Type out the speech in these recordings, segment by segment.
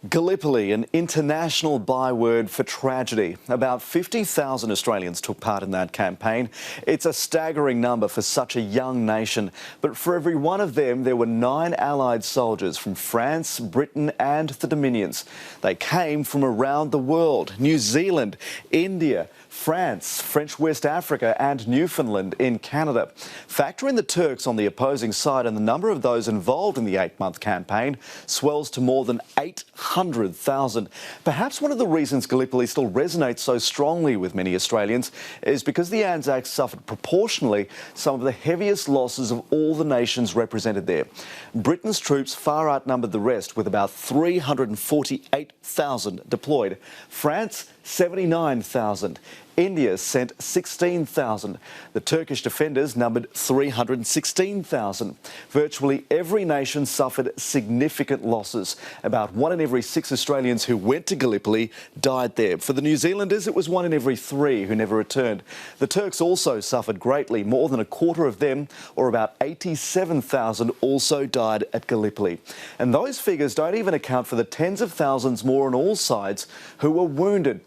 Gallipoli, an international byword for tragedy. About 50,000 Australians took part in that campaign. It's a staggering number for such a young nation. But for every one of them, there were 9 Allied soldiers from France, Britain and the Dominions. They came from around the world: New Zealand, India, France, French West Africa and Newfoundland in Canada. Factor in the Turks on the opposing side and the number of those involved in the 8-month campaign swells to more than 800,000. Perhaps one of the reasons Gallipoli still resonates so strongly with many Australians is because the Anzacs suffered proportionally some of the heaviest losses of all the nations represented there. Britain's troops far outnumbered the rest, with about 348,000 deployed. France, 79,000. India sent 16,000. The Turkish defenders numbered 316,000. Virtually every nation suffered significant losses. About 1 in every 6 Australians who went to Gallipoli died there. For the New Zealanders, it was 1 in every 3 who never returned. The Turks also suffered greatly. More than a quarter of them, or about 87,000, also died at Gallipoli. And those figures don't even account for the tens of thousands more on all sides who were wounded.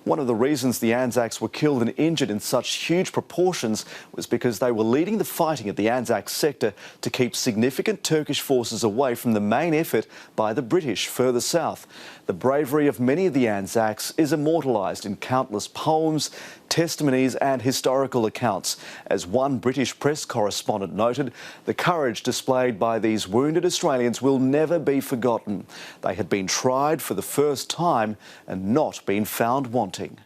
One of the reasons the Anzacs were killed and injured in such huge proportions was because they were leading the fighting at the Anzac sector to keep significant Turkish forces away from the main effort by the British further south. The bravery of many of the Anzacs is immortalised in countless poems, testimonies and historical accounts. As one British press correspondent noted, the courage displayed by these wounded Australians will never be forgotten. They had been tried for the first time and not been found wanting.